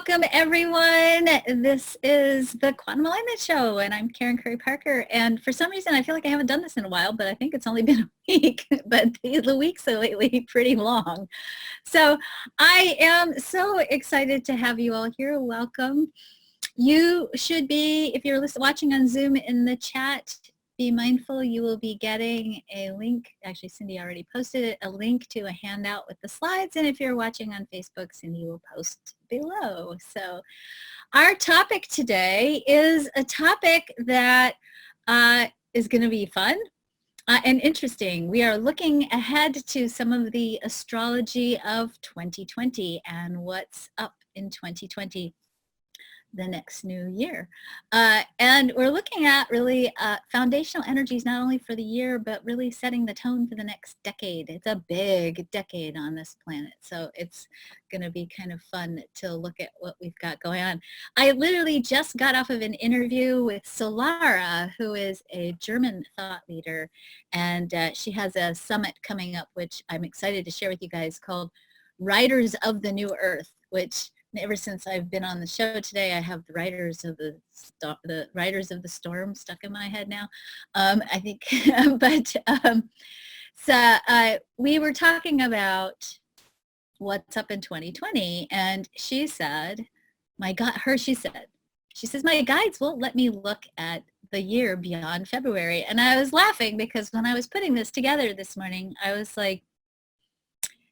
Welcome, everyone. This is the Quantum Alignment Show, and I'm Karen Curry Parker. And for some reason, I feel like I haven't done this in a while, but I think it's only been a week. But the weeks are lately pretty long. So I am so excited to have you all here. Welcome. You should be, if you're watching on Zoom, in the chat, be mindful you will be getting a link. Actually, Cindy already posted it, a link to a handout with the slides. And if you're watching on Facebook, Cindy will post below. So our topic today is a topic that is going to be fun and interesting. We are looking ahead to some of the astrology of 2020 and what's up in 2020. The next new year. And we're looking at really foundational energies, not only for the year, but really setting the tone for the next decade. It's a big decade on this planet. So it's going to be kind of fun to look at what we've got going on. I literally just got off of an interview with Solara, who is a German thought leader. And she has a summit coming up, which I'm excited to share with you guys, called Riders of the New Earth, which ever since I've been on the show today, I have the Riders of the Storm stuck in my head now. I think, we were talking about what's up in 2020, and she said, my guides won't let me look at the year beyond February. And I was laughing because when I was putting this together this morning, I was like,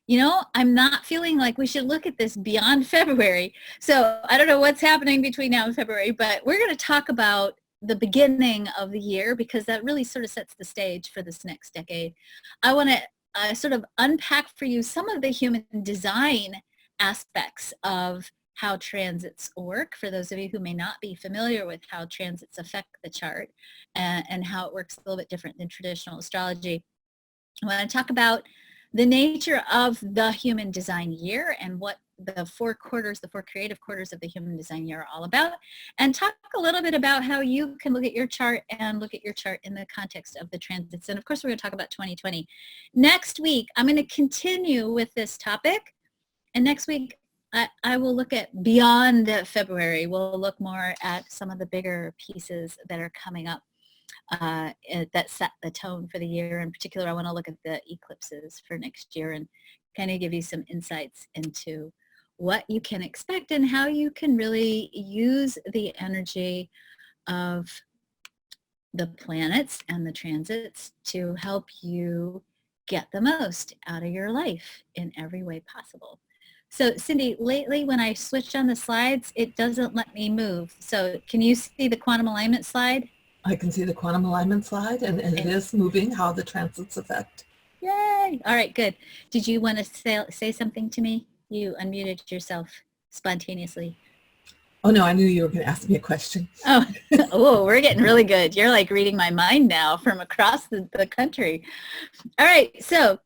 you know, I'm not feeling like we should look at this beyond February. So I don't know what's happening between now and February, but we're going to talk about the beginning of the year because that really sort of sets the stage for this next decade. I want to sort of unpack for you some of the human design aspects of how transits work, for those of you who may not be familiar with how transits affect the chart and how it works a little bit different than traditional astrology. I want to talk about the nature of the human design year and what the four creative quarters of the human design year are all about, and talk a little bit about how you can look at your chart and look at your chart in the context of the transits. And of course, we're going to talk about 2020. Next week, I'm going to continue with this topic. And next week, I will look at beyond February. We'll look more at some of the bigger pieces that are coming up that set the tone for the year. In particular, I want to look at the eclipses for next year and kind of give you some insights into what you can expect and how you can really use the energy of the planets and the transits to help you get the most out of your life in every way possible. So Cindy, lately when I switched on the slides, it doesn't let me move. So can you see the quantum alignment slide? I can see the quantum alignment slide, and it is moving, how the transits affect. Yay! All right, good. Did you want to say something to me? You unmuted yourself spontaneously. Oh, no, I knew you were going to ask me a question. Oh, we're getting really good. You're like reading my mind now from across the country. All right, so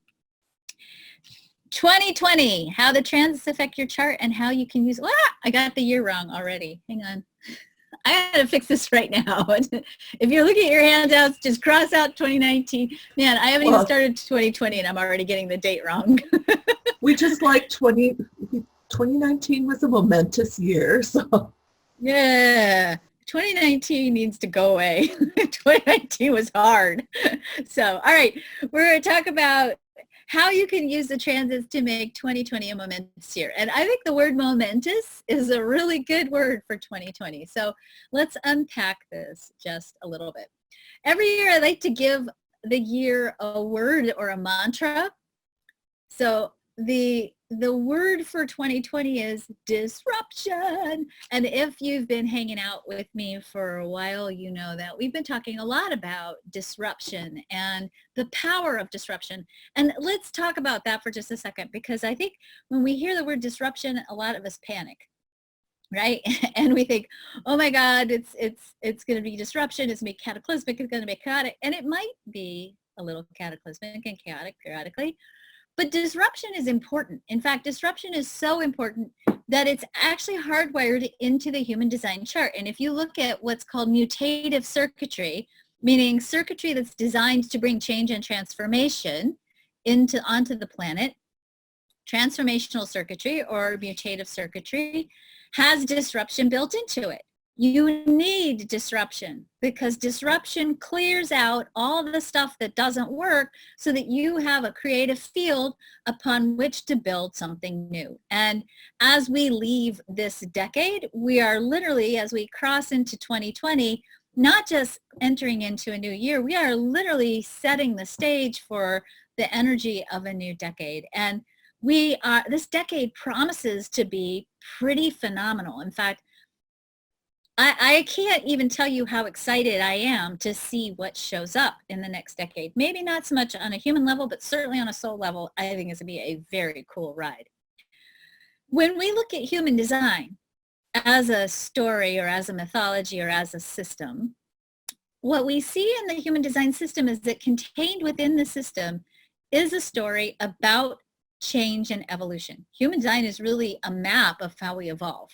2020, how the transits affect your chart and how you can use, I got the year wrong already. Hang on. I gotta fix this right now. If you're looking at your handouts, just cross out 2019. Man, I haven't even started 2020 and I'm already getting the date wrong. We just like 2019 was a momentous year, so. Yeah, 2019 needs to go away. 2019 was hard. So, all right, we're gonna talk about how you can use the transits to make 2020 a momentous year. And I think the word momentous is a really good word for 2020. So let's unpack this just a little bit. Every year I like to give the year a word or a mantra. So the word for 2020 is disruption. And if you've been hanging out with me for a while, you know that we've been talking a lot about disruption and the power of disruption. And let's talk about that for just a second, because I think when we hear the word disruption, a lot of us panic, right? And we think, oh my God, it's going to be disruption. It's going to be cataclysmic. It's going to be chaotic. And it might be a little cataclysmic and chaotic periodically. But disruption is important. In fact, disruption is so important that it's actually hardwired into the human design chart. And if you look at what's called mutative circuitry, meaning circuitry that's designed to bring change and transformation onto the planet, transformational circuitry or mutative circuitry has disruption built into it. You need disruption because disruption clears out all the stuff that doesn't work so that you have a creative field upon which to build something new. And as we leave this decade, we are literally, as we cross into 2020, not just entering into a new year, we are literally setting the stage for the energy of a new decade. And this decade promises to be pretty phenomenal. In fact, I can't even tell you how excited I am to see what shows up in the next decade. Maybe not so much on a human level, but certainly on a soul level, I think it's going to be a very cool ride. When we look at human design as a story or as a mythology or as a system, what we see in the human design system is that contained within the system is a story about change and evolution. Human design is really a map of how we evolve.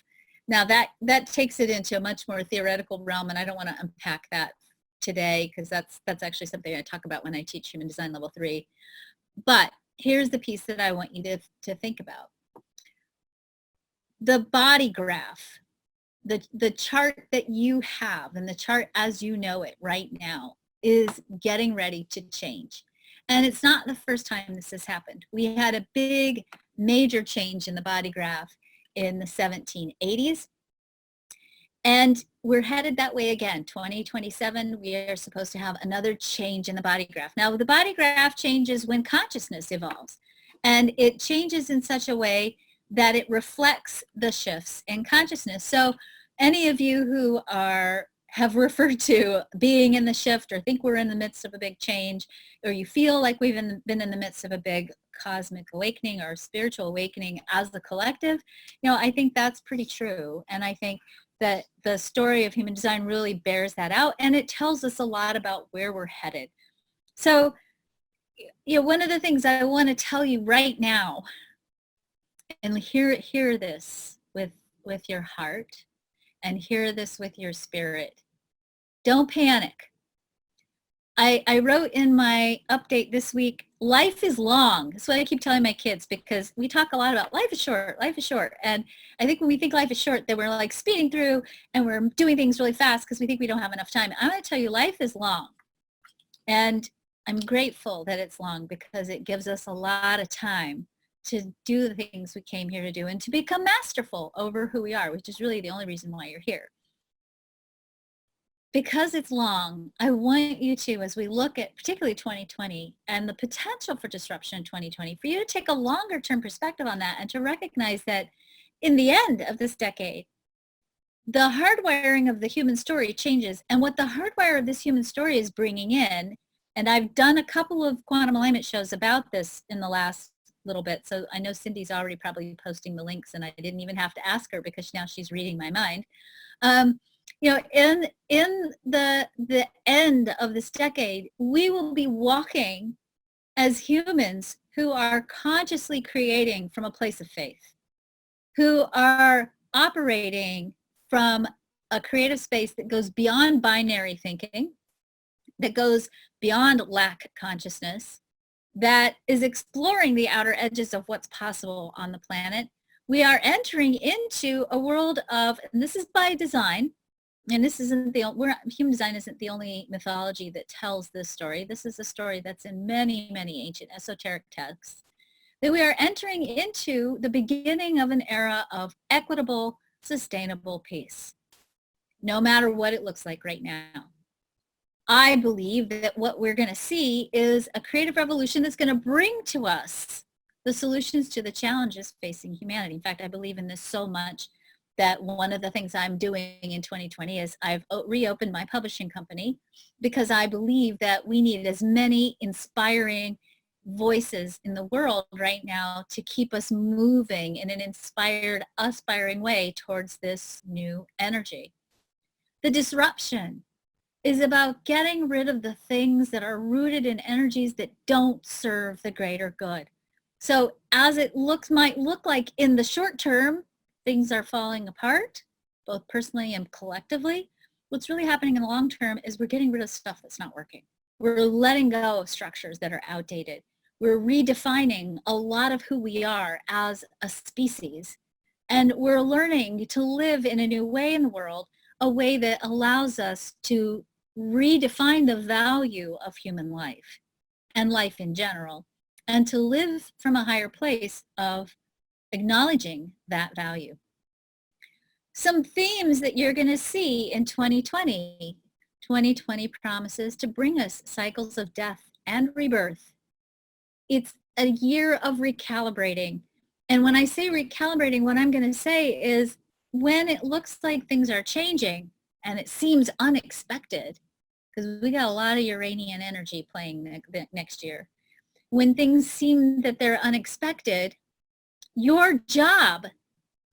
Now that takes it into a much more theoretical realm, and I don't want to unpack that today because that's actually something I talk about when I teach Human Design Level 3. But here's the piece that I want you to think about. The body graph, the chart that you have, and the chart as you know it right now is getting ready to change. And it's not the first time this has happened. We had a big, major change in the body graph in the 1780s. And we're headed that way again. 2027, we are supposed to have another change in the body graph. Now, the body graph changes when consciousness evolves. And it changes in such a way that it reflects the shifts in consciousness. So any of you who have referred to being in the shift or think we're in the midst of a big change, or you feel like we've been in the midst of a big cosmic awakening or spiritual awakening as the collective, I think that's pretty true. And I think that the story of human design really bears that out, and it tells us a lot about where we're headed. So, one of the things I want to tell you right now, and hear this with your heart, and hear this with your spirit. Don't panic. I wrote in my update this week, life is long. That's what I keep telling my kids, because we talk a lot about life is short, life is short. And I think when we think life is short, then we're like speeding through and we're doing things really fast because we think we don't have enough time. I'm going to tell you, life is long. And I'm grateful that it's long because it gives us a lot of time to do the things we came here to do and to become masterful over who we are, which is really the only reason why you're here. Because it's long, I want you to, as we look at particularly 2020 and the potential for disruption in 2020, for you to take a longer term perspective on that and to recognize that in the end of this decade, the hardwiring of the human story changes. And what the hardwire of this human story is bringing in, and I've done a couple of quantum alignment shows about this in the last little bit. So I know Cindy's already probably posting the links, and I didn't even have to ask her because now she's reading my mind. In the end of this decade, we will be walking as humans who are consciously creating from a place of faith, who are operating from a creative space that goes beyond binary thinking, that goes beyond lack consciousness, that is exploring the outer edges of what's possible on the planet. We are entering into a world of, and this is by design, and this isn't human design isn't the only mythology that tells this story. This is a story that's in many, many ancient esoteric texts, that we are entering into the beginning of an era of equitable, sustainable peace, no matter what it looks like right now. I believe that what we're going to see is a creative revolution that's going to bring to us the solutions to the challenges facing humanity. In fact, I believe in this so much that one of the things I'm doing in 2020 is I've reopened my publishing company, because I believe that we need as many inspiring voices in the world right now to keep us moving in an inspired, aspiring way towards this new energy. The disruption is about getting rid of the things that are rooted in energies that don't serve the greater good. So as it might look like in the short term, things are falling apart, both personally and collectively. What's really happening in the long term is we're getting rid of stuff that's not working. We're letting go of structures that are outdated. We're redefining a lot of who we are as a species And we're learning to live in a new way in the world, a way that allows us to redefine the value of human life and life in general, and to live from a higher place of acknowledging that value. Some themes that you're going to see in 2020. 2020 promises to bring us cycles of death and rebirth. It's a year of recalibrating. And when I say recalibrating, what I'm going to say is when it looks like things are changing and it seems unexpected, because we got a lot of Uranian energy playing next year. When things seem that they're unexpected, your job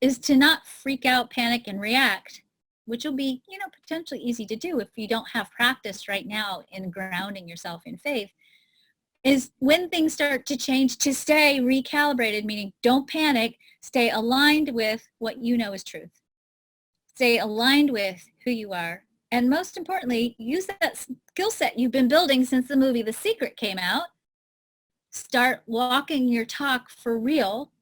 is to not freak out, panic, and react, which will be, potentially easy to do if you don't have practice right now in grounding yourself in faith, is when things start to change, to stay recalibrated, meaning don't panic, stay aligned with what you know is truth. Stay aligned with who you are. And most importantly, use that skill set you've been building since the movie The Secret came out. Start walking your talk for real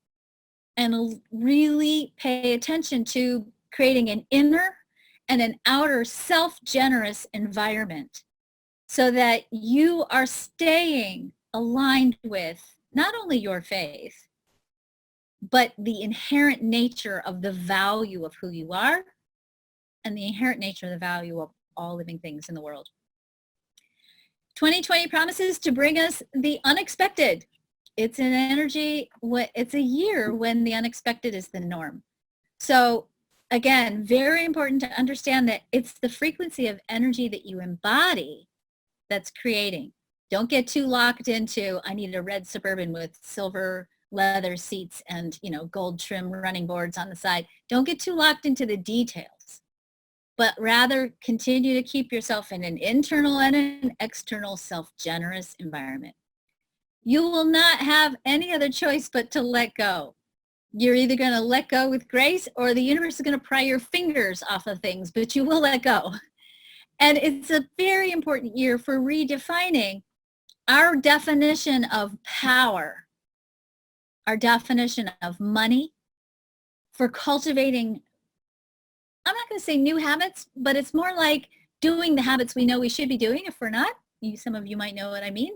and really pay attention to creating an inner and an outer self-generous environment so that you are staying aligned with not only your faith, but the inherent nature of the value of who you are and the inherent nature of the value of all living things in the world. 2020 promises to bring us the unexpected. It's an energy, it's a year when the unexpected is the norm. So again, very important to understand that it's the frequency of energy that you embody that's creating. Don't get too locked into, I need a red Suburban with silver leather seats and, gold trim running boards on the side. Don't get too locked into the details, but rather continue to keep yourself in an internal and an external self-generous environment. You will not have any other choice but to let go. You're either going to let go with grace or the universe is going to pry your fingers off of things, but you will let go. And it's a very important year for redefining our definition of power, our definition of money, for cultivating, I'm not going to say new habits, but it's more like doing the habits we know we should be doing if we're not. Some of you might know what I mean.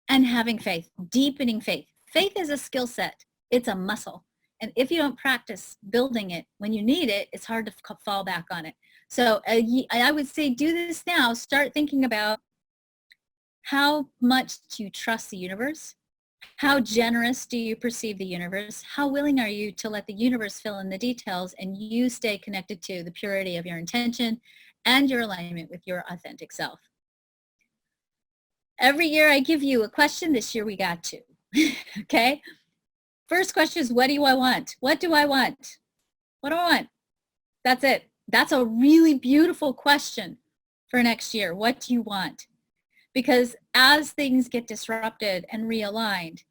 And having faith, deepening faith. Faith is a skill set. It's a muscle. And if you don't practice building it when you need it, it's hard to fall back on it. So I would say do this now. Start thinking about how much do you trust the universe? How generous do you perceive the universe? How willing are you to let the universe fill in the details and you stay connected to the purity of your intention and your alignment with your authentic self? Every year I give you a question. This year we got two. Okay? First question is, what do I want? What do I want? What do I want? That's it. That's a really beautiful question for next year. What do you want? Because as things get disrupted and realigned,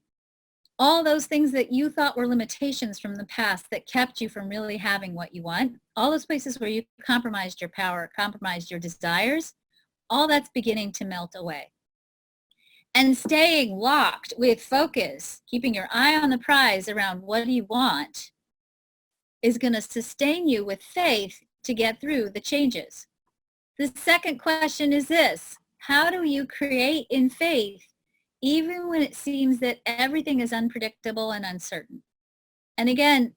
all those things that you thought were limitations from the past that kept you from really having what you want, all those places where you compromised your power, compromised your desires, all that's beginning to melt away. And staying locked with focus, keeping your eye on the prize around what do you want, is going to sustain you with faith to get through the changes. The second question is this: how do you create in faith even when it seems that everything is unpredictable and uncertain? And again,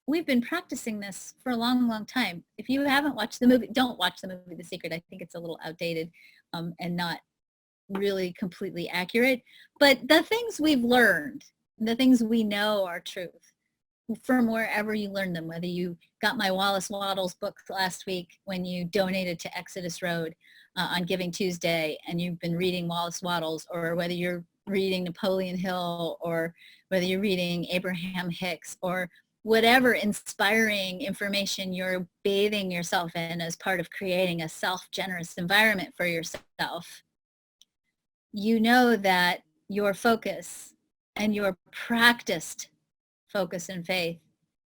we've been practicing this for a long, long time. If you haven't watched the movie, don't watch the movie The Secret. I think it's a little outdated and not really completely accurate. But the things we've learned, the things we know are truth from wherever you learn them, whether you got my Wallace Wattles book last week when you donated to Exodus Road on Giving Tuesday and you've been reading Wallace Wattles, or whether you're reading Napoleon Hill, or whether you're reading Abraham Hicks, or whatever inspiring information you're bathing yourself in as part of creating a self-generous environment for yourself, you know that your focus and your practiced focus and faith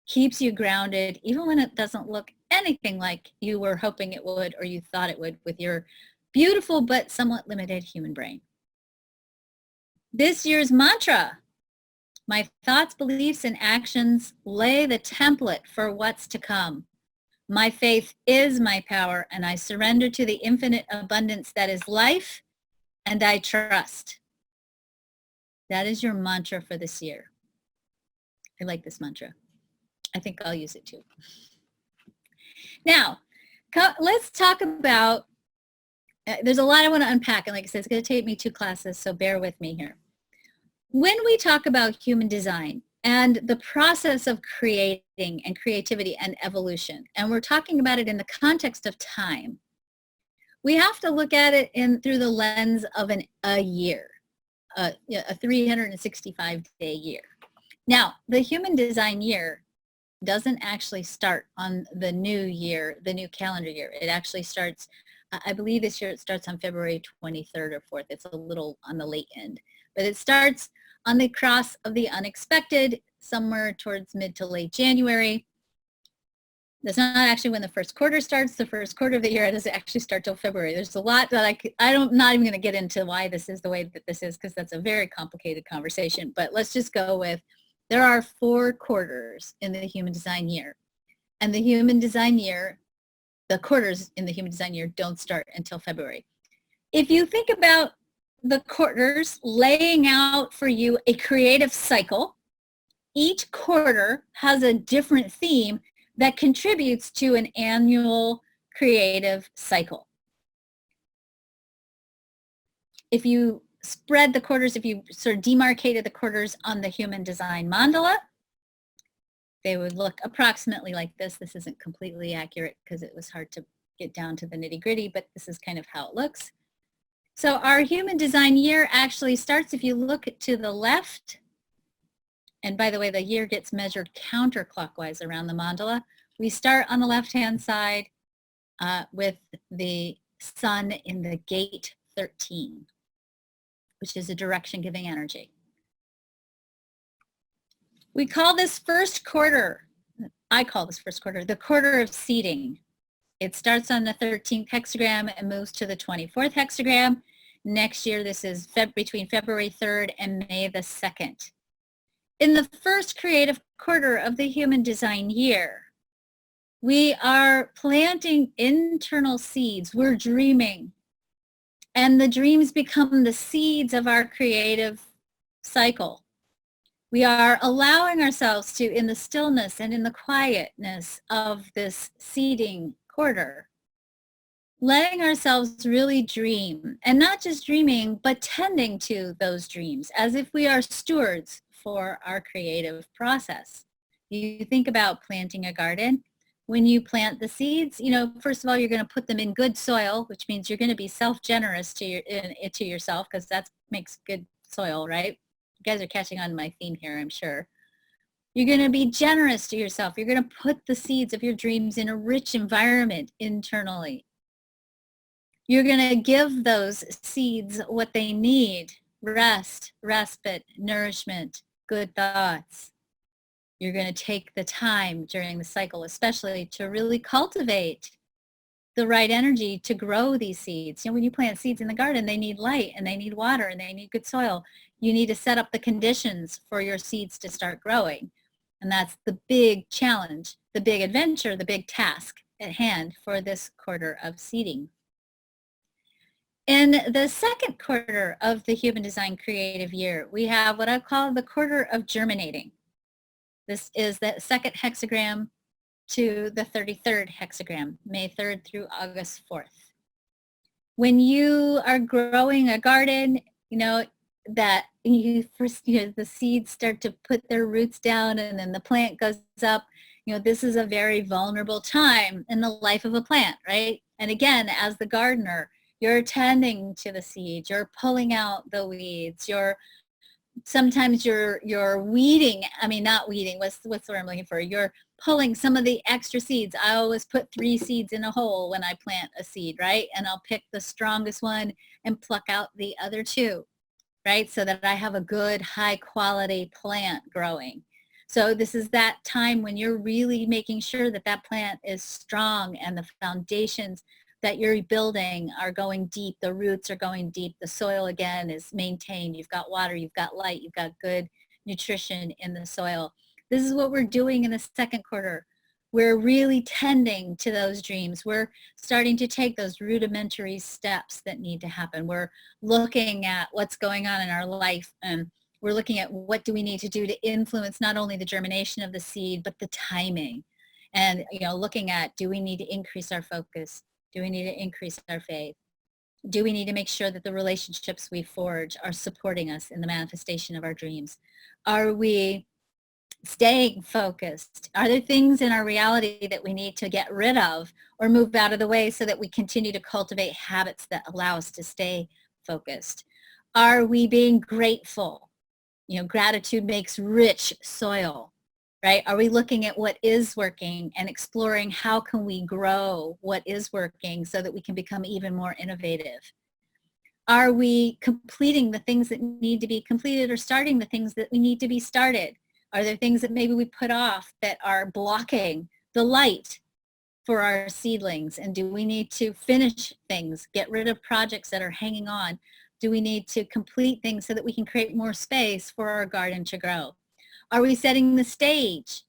keeps you grounded even when it doesn't look anything like you were hoping it would or you thought it would with your beautiful but somewhat limited human brain. This year's mantra My thoughts, beliefs, and actions lay the template for what's to come. My faith is my power, and I surrender to the infinite abundance that is life, and I trust. That is your mantra for this year. I like this mantra. I think I'll use it too. Now, let's talk about, there's a lot I want to unpack. And like I said, it's going to take me 2 classes, so bear with me here. When we talk about human design and the process of creating and creativity and evolution, and we're talking about it in the context of time, we have to look at it through the lens of a year, a 365-day year. Now, the human design year doesn't actually start on the new year, the new calendar year. It actually starts, I believe this year it starts on February 23rd or 4th. It's a little on the late end, but it starts on the cross of the unexpected, somewhere towards mid to late January. That's not actually when the first quarter starts. The first quarter of the year doesn't actually start till February. There's a lot that I'm not even going to get into why this is the way that this is, because that's a very complicated conversation. But let's just go with, there are 4 quarters in the human design year. And the human design year, the quarters in the human design year don't start until February. If you think about the quarters laying out for you a creative cycle, each quarter has a different theme that contributes to an annual creative cycle. If you spread the quarters, if you sort of demarcated the quarters on the human design mandala, they would look approximately like this. This isn't completely accurate because it was hard to get down to the nitty-gritty, but this is kind of how it looks. So our human design year actually starts, if you look to the left, and by the way, the year gets measured counterclockwise around the mandala. We start on the left-hand side with the sun in the gate 13, which is a direction-giving energy. We call this first quarter, I call this first quarter, the quarter of seeding. It starts on the 13th hexagram and moves to the 24th hexagram. Next year, this is between February 3rd and May the 2nd. In the first creative quarter of the human design year, we are planting internal seeds. We're dreaming. And the dreams become the seeds of our creative cycle. We are allowing ourselves to, in the stillness and in the quietness of this seeding quarter, letting ourselves really dream, and not just dreaming, but tending to those dreams as if we are stewards for our creative process. You think about planting a garden. When you plant the seeds, first of all, you're going to put them in good soil, which means you're going to be self-generous to yourself, because that makes good soil, right? You guys are catching on to my theme here, I'm sure. You're going to be generous to yourself. You're going to put the seeds of your dreams in a rich environment internally. You're going to give those seeds what they need: rest, respite, nourishment, good thoughts. You're going to take the time during the cycle, especially, to really cultivate the right energy to grow these seeds. When you plant seeds in the garden, they need light and they need water and they need good soil. You need to set up the conditions for your seeds to start growing. And that's the big challenge, the big adventure, the big task at hand for this quarter of seeding. In the second quarter of the human design creative year, we have what I call the quarter of germinating. This is the 2nd hexagram to the 33rd hexagram, May 3rd through August 4th. When you are growing a garden, that you first, the seeds start to put their roots down and then the plant goes up. This is a very vulnerable time in the life of a plant, right? And again, as the gardener, you're tending to the seeds, you're pulling out the weeds, sometimes you're weeding, not weeding, what's the word I'm looking for? You're pulling some of the extra seeds. I always put 3 seeds in a hole when I plant a seed, right? And I'll pick the strongest one and pluck out the other 2, right? So that I have a good, high quality plant growing. So this is that time when you're really making sure that that plant is strong and the foundations that you're building are going deep, the roots are going deep, the soil again is maintained, you've got water, you've got light, you've got good nutrition in the soil. This is what we're doing in the second quarter. We're really tending to those dreams. We're starting to take those rudimentary steps that need to happen. We're looking at what's going on in our life, and we're looking at what do we need to do to influence not only the germination of the seed, but the timing. And, looking at, do we need to increase our focus? Do we need to increase our faith? Do we need to make sure that the relationships we forge are supporting us in the manifestation of our dreams? Are we staying focused? Are there things in our reality that we need to get rid of or move out of the way so that we continue to cultivate habits that allow us to stay focused? Are we being grateful? Gratitude makes rich soil, right? Are we looking at what is working and exploring how can we grow what is working so that we can become even more innovative? Are we completing the things that need to be completed or starting the things that we need to be started? Are there things that maybe we put off that are blocking the light for our seedlings? And do we need to finish things, get rid of projects that are hanging on? Do we need to complete things so that we can create more space for our garden to grow? Are we setting the stage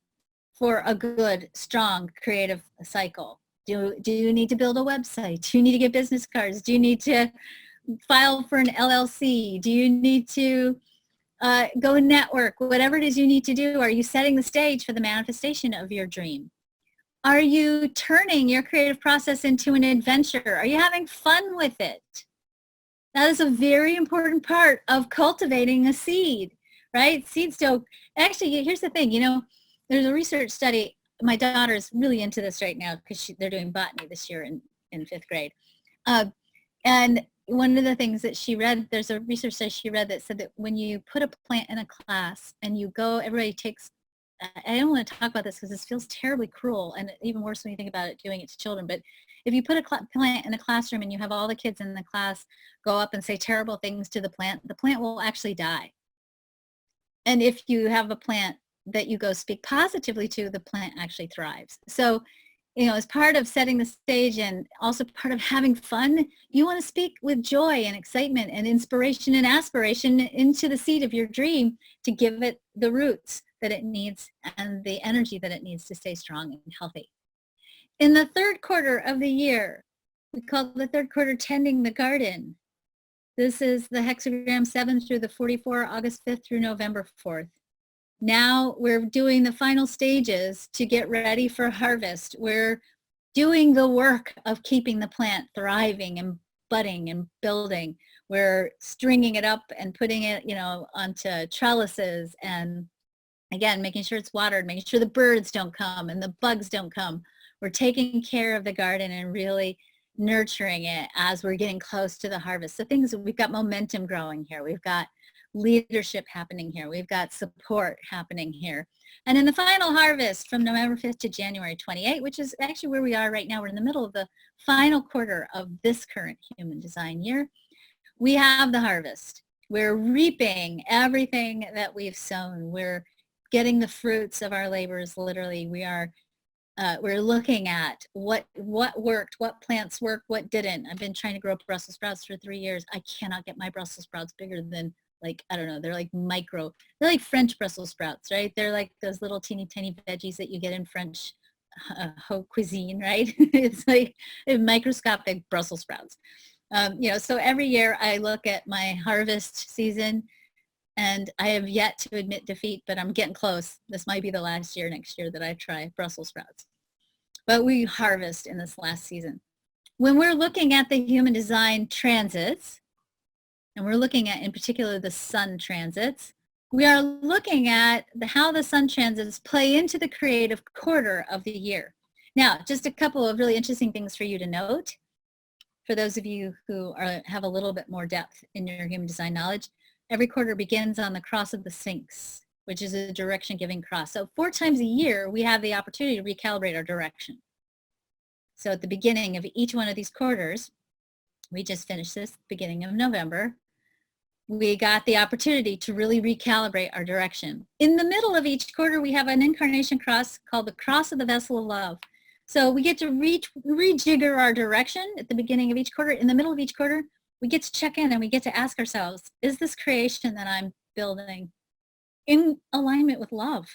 for a good, strong, creative cycle? Do you need to build a website? Do you need to get business cards? Do you need to file for an LLC? Do you need to go network? Whatever it is you need to do, are you setting the stage for the manifestation of your dream? Are you turning your creative process into an adventure? Are you having fun with it? That is a very important part of cultivating a seed, right? Seeds don't, actually, here's the thing, there's a research study. My daughter's really into this right now because they're doing botany this year in fifth grade. And one of the things that she read, there's a research study she read that said that when you put a plant in a class and you go, everybody takes, I don't want to talk about this because this feels terribly cruel and even worse when you think about it, doing it to children. But if you put a plant in a classroom and you have all the kids in the class go up and say terrible things to the plant will actually die. And if you have a plant that you go speak positively to, the plant actually thrives. So, as part of setting the stage and also part of having fun, you want to speak with joy and excitement and inspiration and aspiration into the seed of your dream to give it the roots that it needs and the energy that it needs to stay strong and healthy. In the third quarter of the year, we call the third quarter tending the garden. This is the hexagram 7 through the 44, August 5th through November 4th. Now we're doing the final stages to get ready for harvest. We're doing the work of keeping the plant thriving and budding and building. We're stringing it up and putting it, onto trellises and, again, making sure it's watered, making sure the birds don't come and the bugs don't come. We're taking care of the garden and really nurturing it as we're getting close to the harvest. So we've got momentum growing here. We've got leadership happening here. We've got support happening here. And in the final harvest from November 5th to January 28th, which is actually where we are right now, we're in the middle of the final quarter of this current human design year, we have the harvest. We're reaping everything that we've sown. We're getting the fruits of our labors, literally. We're looking at what worked, what plants worked, what didn't. I've been trying to grow Brussels sprouts for 3 years. I cannot get my Brussels sprouts bigger than, they're like they're like French Brussels sprouts, right? They're like those little teeny tiny veggies that you get in French haute cuisine, right? It's like microscopic Brussels sprouts. So every year I look at my harvest season and I have yet to admit defeat, but I'm getting close. This might be the last year, next year, that I try Brussels sprouts. But we harvest in this last season. When we're looking at the human design transits, and we're looking at, in particular, the sun transits, we are looking at how the sun transits play into the creative quarter of the year. Now, just a couple of really interesting things for you to note. For those of you who have a little bit more depth in your human design knowledge, every quarter begins on the cross of the Sphinx, which is a direction-giving cross. So 4 times a year, we have the opportunity to recalibrate our direction. So at the beginning of each one of these quarters, we just finished this beginning of November, we got the opportunity to really recalibrate our direction. In the middle of each quarter, we have an incarnation cross called the Cross of the Vessel of Love. So we get to rejigger our direction at the beginning of each quarter. In the middle of each quarter, we get to check in and we get to ask ourselves, is this creation that I'm building in alignment with love,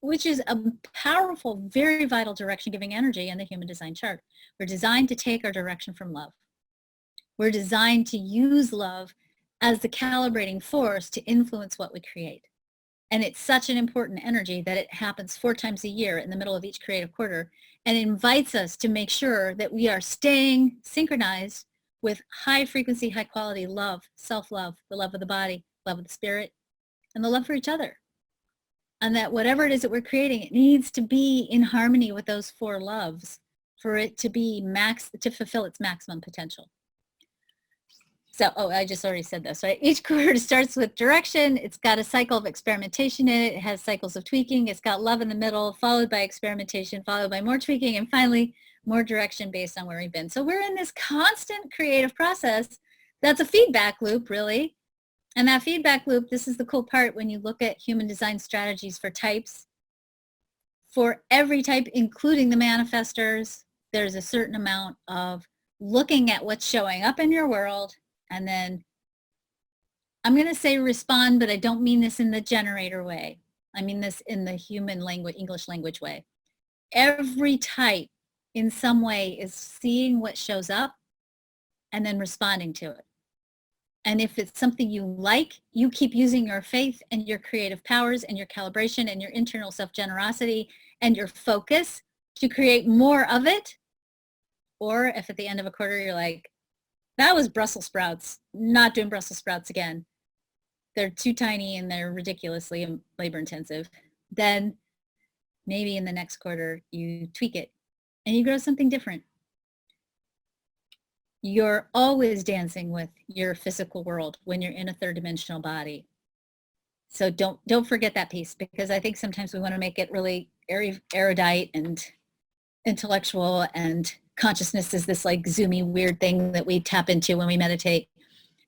which is a powerful, very vital direction-giving energy in the human design chart. We're designed to take our direction from love. We're designed to use love as the calibrating force to influence what we create. And it's such an important energy that it happens 4 times a year in the middle of each creative quarter, and it invites us to make sure that we are staying synchronized with high frequency, high quality love, self-love, the love of the body, love of the spirit, and the love for each other. And that whatever it is that we're creating, it needs to be in harmony with those 4 loves for it to be to fulfill its maximum potential. So, I just already said this, right? Each quarter starts with direction. It's got a cycle of experimentation in it. It has cycles of tweaking. It's got love in the middle, followed by experimentation, followed by more tweaking, and finally more direction based on where we've been. So we're in this constant creative process. That's a feedback loop, really. And that feedback loop, this is the cool part when you look at human design strategies for types. For every type, including the manifestors, there's a certain amount of looking at what's showing up in your world. And then I'm going to say respond, but I don't mean this in the generator way. I mean this in the human language, English language way. Every type in some way is seeing what shows up and then responding to it. And if it's something you like, you keep using your faith and your creative powers and your calibration and your internal self-generosity and your focus to create more of it. Or if at the end of a quarter you're like, that was Brussels sprouts, not doing Brussels sprouts again, they're too tiny and they're ridiculously labor intensive, then maybe in the next quarter you tweak it and you grow something different. You're always dancing with your physical world when you're in a 3rd dimensional body. So don't forget that piece, because I think sometimes we want to make it really erudite and intellectual, and consciousness is this like zoomy weird thing that we tap into when we meditate.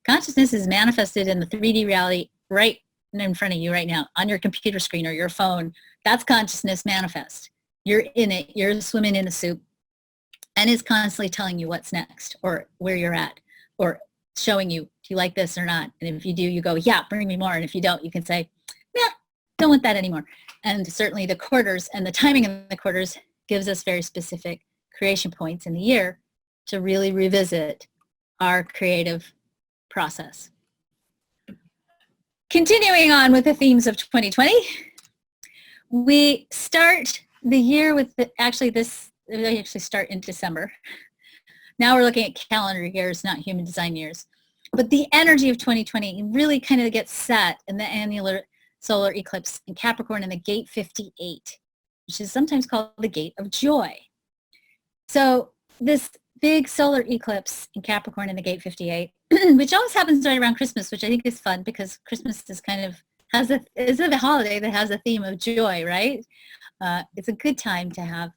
Consciousness is manifested in the 3D reality right in front of you right now on your computer screen or your phone. That's consciousness manifest. You're in it. You're swimming in the soup, and it's constantly telling you what's next or where you're at, or showing you, do you like this or not? And if you do, you go, yeah, bring me more. And if you don't, you can say, nah, don't want that anymore. And certainly the quarters and the timing of the quarters gives us very specific creation points in the year to really revisit our creative process. Continuing on with the themes of 2020, we start the year with they actually start in December. Now we're looking at calendar years, not human design years. But the energy of 2020 really kind of gets set in the annular solar eclipse in Capricorn in the gate 58, which is sometimes called the gate of joy. So this big solar eclipse in Capricorn in the gate 58, which always happens right around Christmas, which I think is fun because Christmas is kind of is a holiday that has a theme of joy, right? It's a good time to have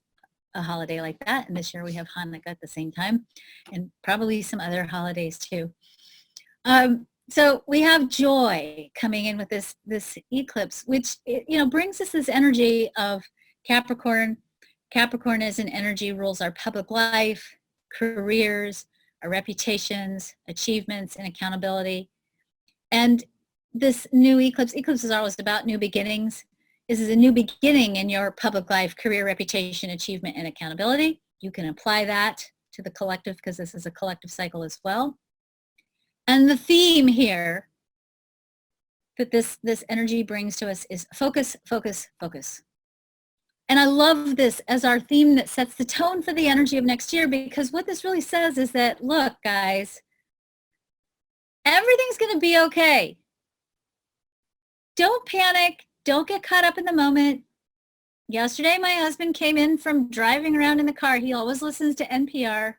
a holiday like that. And this year we have Hanukkah at the same time, and probably some other holidays too. So we have joy coming in with this eclipse, which brings us this energy of Capricorn. Capricorn as an energy rules our public life, careers, our reputations, achievements, and accountability. And this new eclipse is always about new beginnings. This is a new beginning in your public life, career, reputation, achievement, and accountability. You can apply that to the collective because this is a collective cycle as well. And the theme here that this energy brings to us is focus, focus, focus. And I love this as our theme that sets the tone for the energy of next year, because what this really says is that, look, guys, everything's going to be okay. Don't panic. Don't get caught up in the moment. Yesterday, my husband came in from driving around in the car. He always listens to NPR.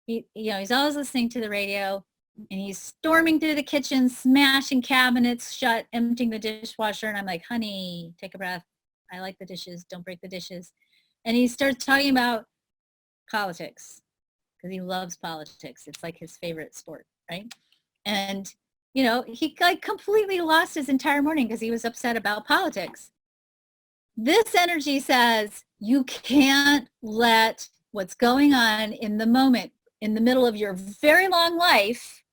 He's always listening to the radio, and he's storming through the kitchen, smashing cabinets shut, emptying the dishwasher. And I'm like, honey, take a breath. I like the dishes. Don't break the dishes. And he starts talking about politics because he loves politics. It's like his favorite sport, right? And, he like completely lost his entire morning because he was upset about politics. This energy says you can't let what's going on in the moment, in the middle of your very long life,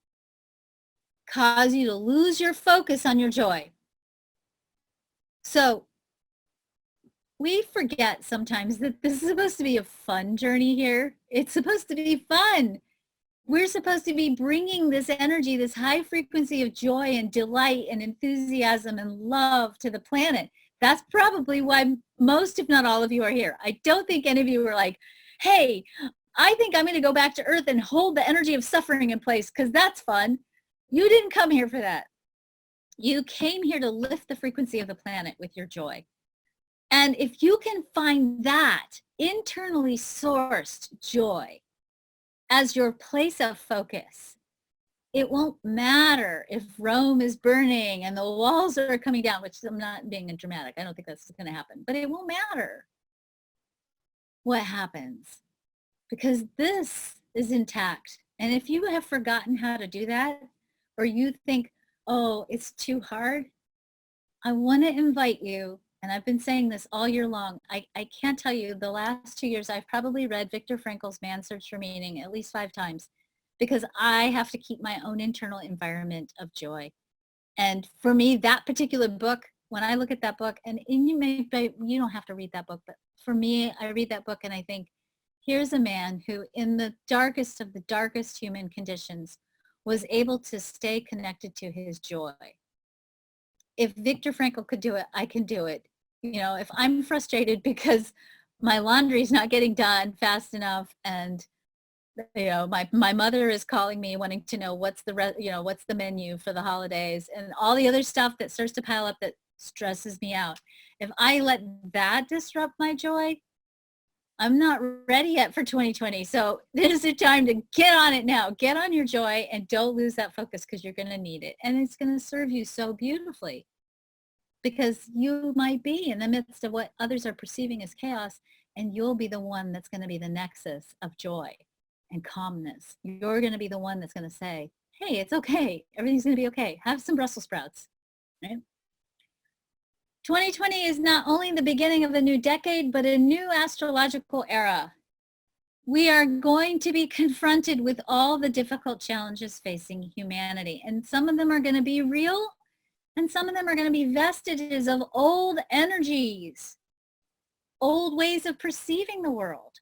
cause you to lose your focus on your joy. So we forget sometimes that this is supposed to be a fun journey here. It's supposed to be fun. We're supposed to be bringing this energy, this high frequency of joy and delight and enthusiasm and love to the planet. That's probably why most, if not all of you are here. I don't think any of you were like, hey, I think I'm going to go back to Earth and hold the energy of suffering in place because that's fun. You didn't come here for that. You came here to lift the frequency of the planet with your joy. And if you can find that internally sourced joy as your place of focus, it won't matter if Rome is burning and the walls are coming down, which I'm not being dramatic. I don't think that's going to happen, but it won't matter what happens because this is intact. And if you have forgotten how to do that, or you think, oh, it's too hard, I want to invite you, and I've been saying this all year long. I can't tell you, the last 2 years, I've probably read Viktor Frankl's Man's Search for Meaning at least 5 times because I have to keep my own internal environment of joy. And for me, that particular book, when I look at that book, and you don't have to read that book, but for me, I read that book and I think, here's a man who in the darkest of the darkest human conditions was able to stay connected to his joy. If Viktor Frankl could do it, I can do it. You know, if I'm frustrated because my laundry's not getting done fast enough and my mother is calling me wanting to know what's the menu for the holidays and all the other stuff that starts to pile up that stresses me out. If I let that disrupt my joy, I'm not ready yet for 2020. So this is the time to get on it now. Get on your joy and don't lose that focus because you're going to need it. And it's going to serve you so beautifully because you might be in the midst of what others are perceiving as chaos and you'll be the one that's going to be the nexus of joy and calmness. You're going to be the one that's going to say, hey, it's okay. Everything's going to be okay. Have some Brussels sprouts, right? 2020 is not only the beginning of a new decade, but a new astrological era. We are going to be confronted with all the difficult challenges facing humanity. And some of them are going to be real, and some of them are going to be vestiges of old energies, old ways of perceiving the world.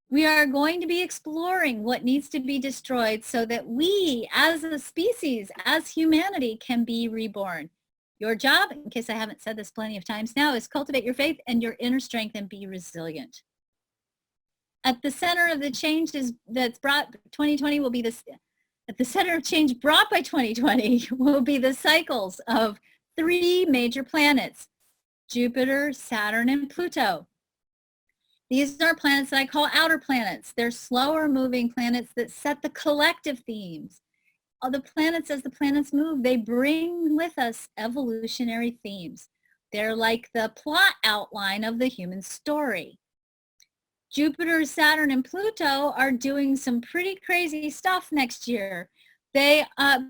We are going to be exploring what needs to be destroyed so that we, as a species, as humanity, can be reborn. Your job, in case I haven't said this plenty of times now, is cultivate your faith and your inner strength and be resilient. At the center of the change that's brought 2020 will be this. At the center of change brought by 2020 will be the cycles of 3 major planets: Jupiter, Saturn, and Pluto. These are planets that I call outer planets. They're slower moving planets that set the collective themes. All the planets, as the planets move, they bring with us evolutionary themes. They're like the plot outline of the human story. Jupiter, Saturn, and Pluto are doing some pretty crazy stuff next year. They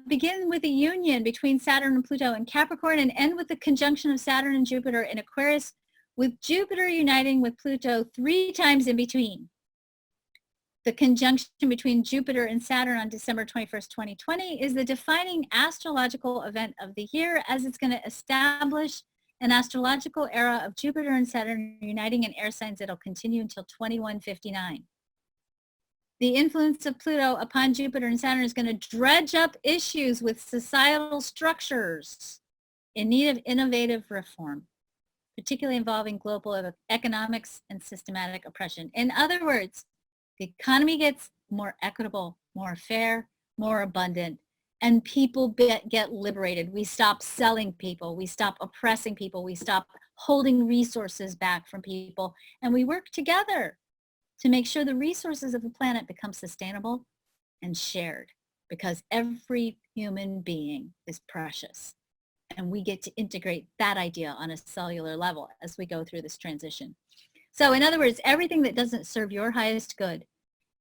begin with a union between Saturn and Pluto in Capricorn and end with the conjunction of Saturn and Jupiter in Aquarius, with Jupiter uniting with Pluto 3 times in between. The conjunction between Jupiter and Saturn on December 21st, 2020 is the defining astrological event of the year, as it's going to establish an astrological era of Jupiter and Saturn uniting in air signs that'll continue until 2159. The influence of Pluto upon Jupiter and Saturn is going to dredge up issues with societal structures in need of innovative reform, particularly involving global economics and systematic oppression. In other words, the economy gets more equitable, more fair, more abundant, and people get liberated. We stop selling people. We stop oppressing people. We stop holding resources back from people. And we work together to make sure the resources of the planet become sustainable and shared, because every human being is precious. And we get to integrate that idea on a cellular level as we go through this transition. So in other words, everything that doesn't serve your highest good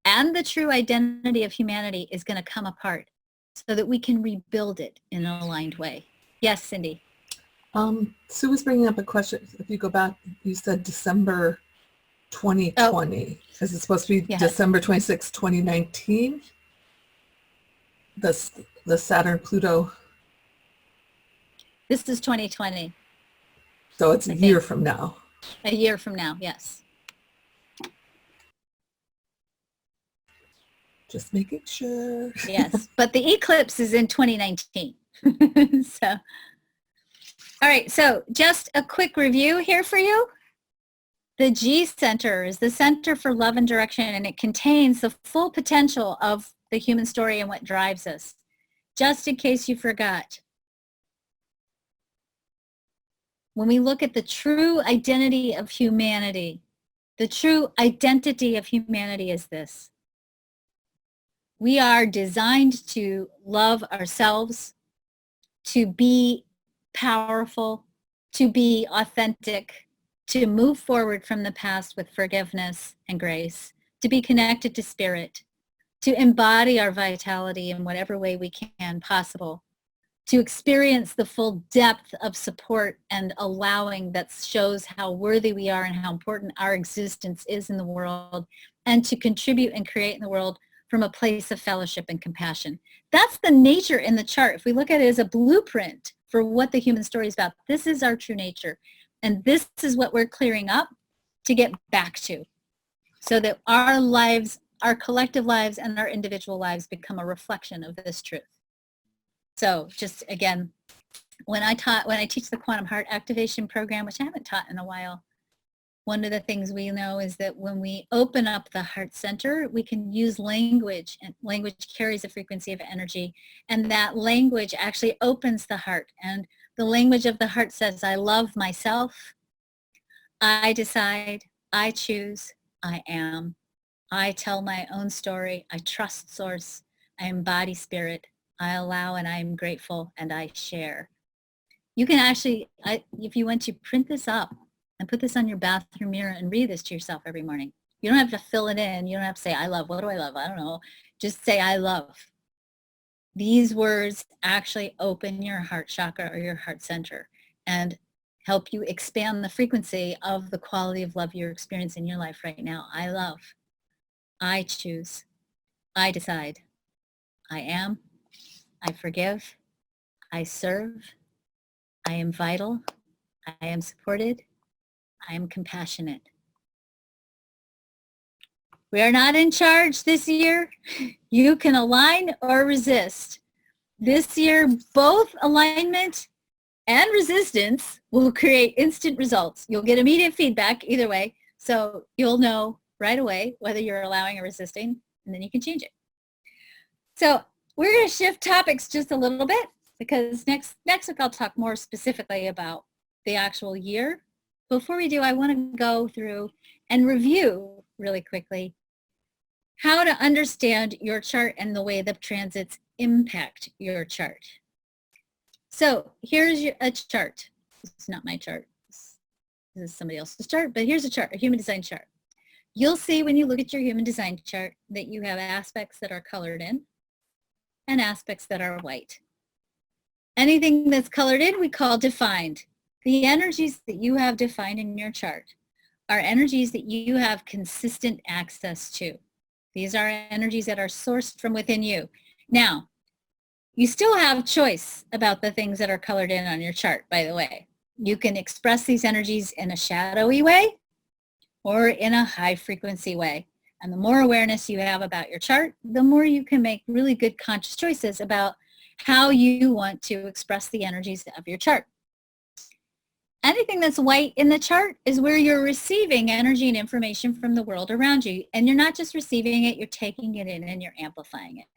and the true identity of humanity is going to come apart so that we can rebuild it in an aligned way. Yes, Cindy. Sue was bringing up a question. If you go back, you said December 2020. Is it supposed to be December 26, 2019? The Saturn Pluto. This is 2020. So it's I a year think. from now. A year from now, yes. Just making sure. Yes, but the eclipse is in 2019. So, all right, so just a quick review here for you. The G center is the center for love and direction, and it contains the full potential of the human story and what drives us. Just in case you forgot. When we look at the true identity of humanity, the true identity of humanity is this. We are designed to love ourselves, to be powerful, to be authentic, to move forward from the past with forgiveness and grace, to be connected to spirit, to embody our vitality in whatever way we can possible, to experience the full depth of support and allowing that shows how worthy we are and how important our existence is in the world, and to contribute and create in the world from a place of fellowship and compassion. That's the nature in the chart. If we look at it as a blueprint for what the human story is about, this is our true nature. And this is what we're clearing up to get back to, so that our lives, our collective lives and our individual lives become a reflection of this truth. So just again, when I teach the Quantum Heart Activation Program, which I haven't taught in a while, one of the things we know is that when we open up the heart center, we can use language, and language carries a frequency of energy, and that language actually opens the heart. And the language of the heart says, I love myself, I decide, I choose, I am. I tell my own story, I trust source, I embody spirit, I allow and I am grateful, and I share. You can actually, if you want to print this up and put this on your bathroom mirror and read this to yourself every morning. You don't have to fill it in. You don't have to say, I love. What do I love? I don't know. Just say, I love. These words actually open your heart chakra or your heart center and help you expand the frequency of the quality of love you're experiencing in your life right now. I love. I choose. I decide. I am. I forgive. I serve. I am vital. I am supported. I am compassionate. We are not in charge this year. You can align or resist. This year, both alignment and resistance will create instant results. You'll get immediate feedback either way. So you'll know right away whether you're allowing or resisting, and then you can change it. So we're going to shift topics just a little bit, because next week I'll talk more specifically about the actual year. Before we do, I want to go through and review really quickly how to understand your chart and the way the transits impact your chart. So here's a chart. This is not my chart. This is somebody else's chart, but here's a chart, a human design chart. You'll see when you look at your human design chart that you have aspects that are colored in and aspects that are white. Anything that's colored in, we call defined. The energies that you have defined in your chart are energies that you have consistent access to. These are energies that are sourced from within you. Now, you still have choice about the things that are colored in on your chart, by the way. You can express these energies in a shadowy way or in a high frequency way. And the more awareness you have about your chart, the more you can make really good conscious choices about how you want to express the energies of your chart. Anything that's white in the chart is where you're receiving energy and information from the world around you. And you're not just receiving it, you're taking it in and you're amplifying it.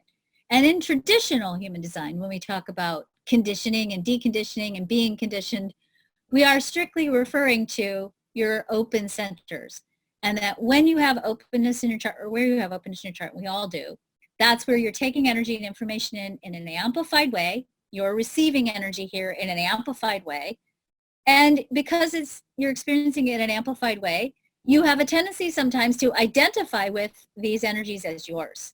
And in traditional human design, when we talk about conditioning and deconditioning and being conditioned, we are strictly referring to your open centers. And that when you have openness in your chart, or where you have openness in your chart, we all do, that's where you're taking energy and information in an amplified way. You're receiving energy here in an amplified way. And because you're experiencing it in an amplified way, you have a tendency sometimes to identify with these energies as yours.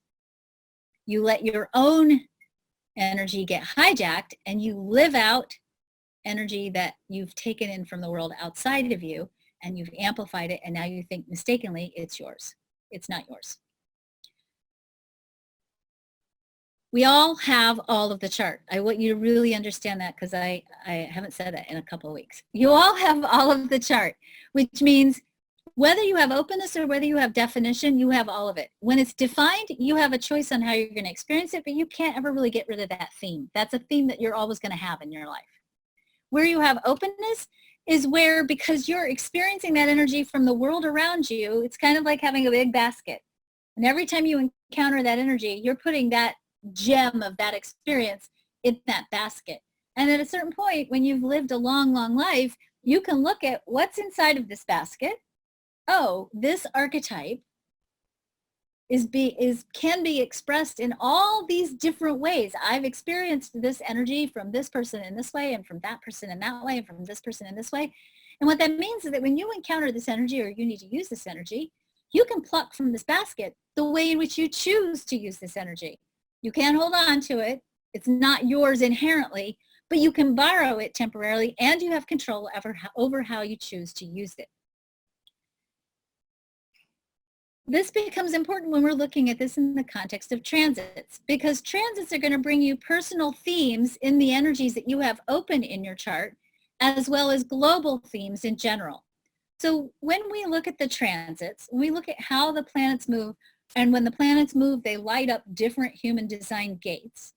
You let your own energy get hijacked and you live out energy that you've taken in from the world outside of you, and you've amplified it, and now you think mistakenly it's yours. It's not yours. We all have all of the chart. I want you to really understand that because I haven't said that in a couple of weeks. You all have all of the chart, which means whether you have openness or whether you have definition, you have all of it. When it's defined, you have a choice on how you're going to experience it, but you can't ever really get rid of that theme. That's a theme that you're always going to have in your life. Where you have openness is where, because you're experiencing that energy from the world around you, it's kind of like having a big basket. And every time you encounter that energy, you're putting that gem of that experience in that basket. And at a certain point, when you've lived a long, long life, you can look at what's inside of this basket. Oh, this archetype can be expressed in all these different ways. I've experienced this energy from this person in this way, and from that person in that way, and from this person in this way. And what that means is that when you encounter this energy, or you need to use this energy, you can pluck from this basket the way in which you choose to use this energy. You can't hold on to it. It's not yours inherently, but you can borrow it temporarily, and you have control over how you choose to use it. This becomes important when we're looking at this in the context of transits, because transits are going to bring you personal themes in the energies that you have open in your chart, as well as global themes in general. So when we look at the transits, we look at how the planets move, and when the planets move, they light up different human design gates.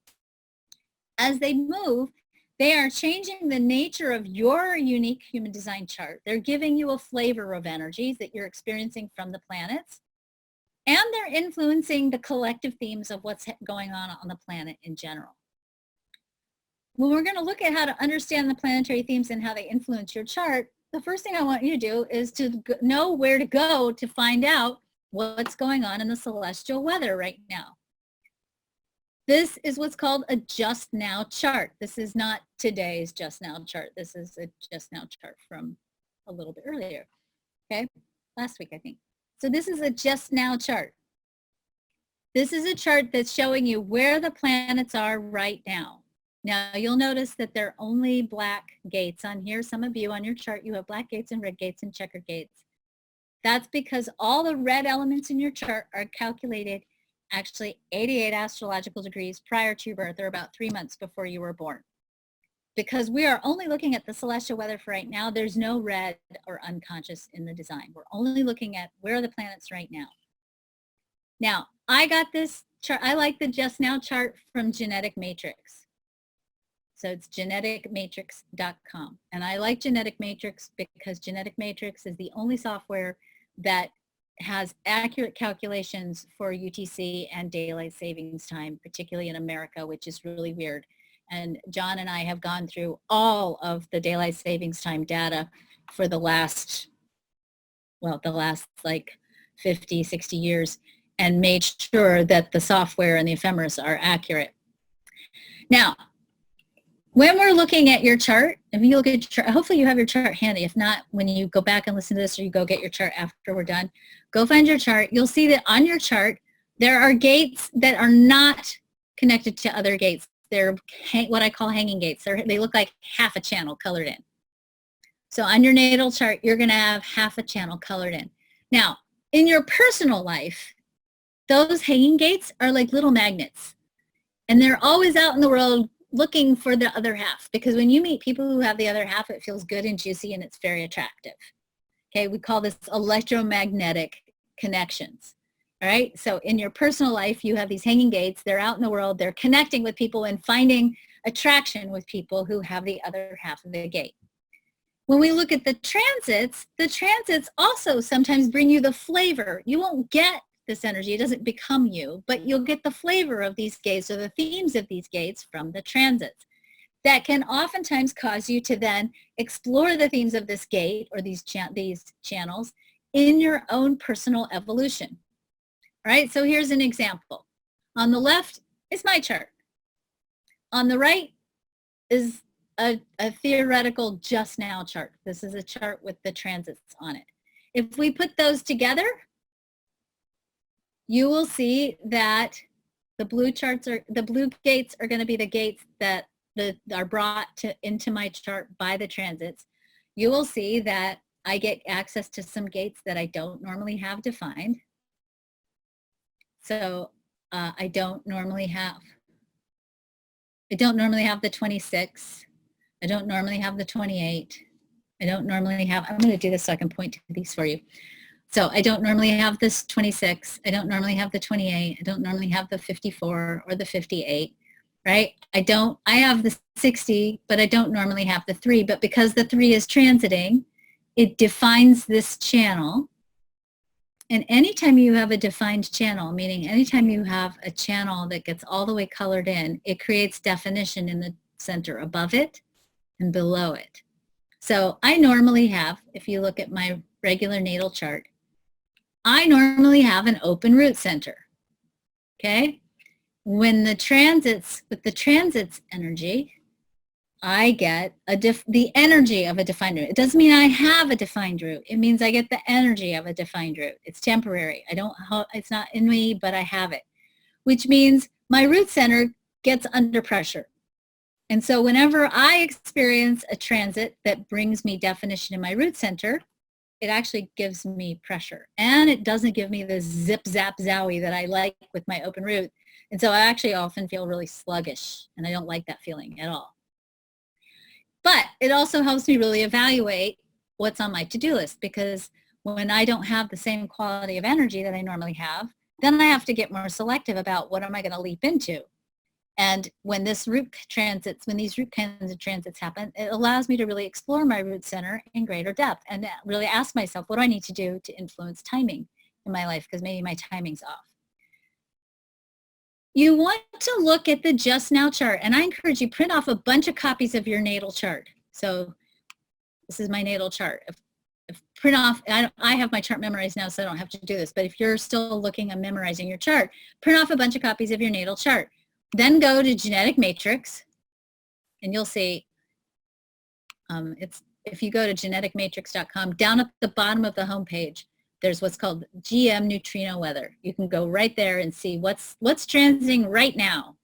As they move, they are changing the nature of your unique human design chart. They're giving you a flavor of energies that you're experiencing from the planets, and they're influencing the collective themes of what's going on the planet in general. When we're going to look at how to understand the planetary themes and how they influence your chart, the first thing I want you to do is to know where to go to find out what's going on in the celestial weather right now. This is what's called a just now chart. This is not today's just now chart. This is a just now chart from a little bit earlier, okay? Last week, I think. So this is a just now chart. This is a chart that's showing you where the planets are right now. Now, you'll notice that there are only black gates on here. Some of you on your chart, you have black gates and red gates and checkered gates. That's because all the red elements in your chart are calculated actually 88 astrological degrees prior to your birth, or about 3 months before you were born. Because we are only looking at the celestial weather for right now, there's no red or unconscious in the design. We're only looking at where are the planets right now. Now, I got this chart. I like the Just Now chart from Genetic Matrix. So it's geneticmatrix.com. And I like Genetic Matrix because Genetic Matrix is the only software that has accurate calculations for UTC and daylight savings time, particularly in America, which is really weird. And John and I have gone through all of the daylight savings time data for the last like 50, 60 years, and made sure that the software and the ephemeris are accurate. Now, when we're looking at your chart, if you look at your chart, hopefully you have your chart handy. If not, when you go back and listen to this, or you go get your chart after we're done, go find your chart. You'll see that on your chart, there are gates that are not connected to other gates. They're what I call hanging gates. They look like half a channel colored in. So on your natal chart, you're going to have half a channel colored in. Now, in your personal life, those hanging gates are like little magnets. And they're always out in the world looking for the other half, because when you meet people who have the other half, it feels good and juicy and it's very attractive. Okay, we call this electromagnetic connections. All right, so in your personal life, you have these hanging gates. They're out in the world. They're connecting with people and finding attraction with people who have the other half of the gate. When we look at the transits also sometimes bring you the flavor. You won't get this energy. It doesn't become you, but you'll get the flavor of these gates, or the themes of these gates, from the transits. That can oftentimes cause you to then explore the themes of this gate or these channels in your own personal evolution. All right, so here's an example. On the left is my chart. On the right is a theoretical just now chart. This is a chart with the transits on it. If we put those together, you will see that the blue gates are going to be the gates that are brought into my chart by the transits. You will see that I get access to some gates that I don't normally have defined. So I don't normally have I don't normally have the 26. I don't normally have the 28. I don't normally have, I'm going to do this so I can point to these for you. So I don't normally have this 26. I don't normally have the 28. I don't normally have the 54 or the 58, right? I have the 60, but I don't normally have the 3. But because the 3 is transiting, it defines this channel. And anytime you have a defined channel, meaning anytime you have a channel that gets all the way colored in, it creates definition in the center above it and below it. So I normally have, if you look at my regular natal chart, I normally have an open root center, okay? When the transits, with the transits energy, I get the energy of a defined root. It doesn't mean I have a defined root. It means I get the energy of a defined root. It's temporary. It's not in me, but I have it, which means my root center gets under pressure. And so whenever I experience a transit that brings me definition in my root center, it actually gives me pressure. And it doesn't give me the zip, zap, zowie that I like with my open root. And so I actually often feel really sluggish, and I don't like that feeling at all. But it also helps me really evaluate what's on my to-do list, because when I don't have the same quality of energy that I normally have, then I have to get more selective about what am I going to leap into. And when these root kinds of transits happen, it allows me to really explore my root center in greater depth and really ask myself, what do I need to do to influence timing in my life? Because maybe my timing's off. You want to look at the Just Now chart, and I encourage you, print off a bunch of copies of your natal chart. So this is my natal chart. Print off, I have my chart memorized now, so I don't have to do this, but if you're still looking and memorizing your chart, print off a bunch of copies of your natal chart. Then go to Genetic Matrix, and you'll see, if you go to geneticmatrix.com, down at the bottom of the homepage, there's what's called GM neutrino weather. You can go right there and see what's transiting right now.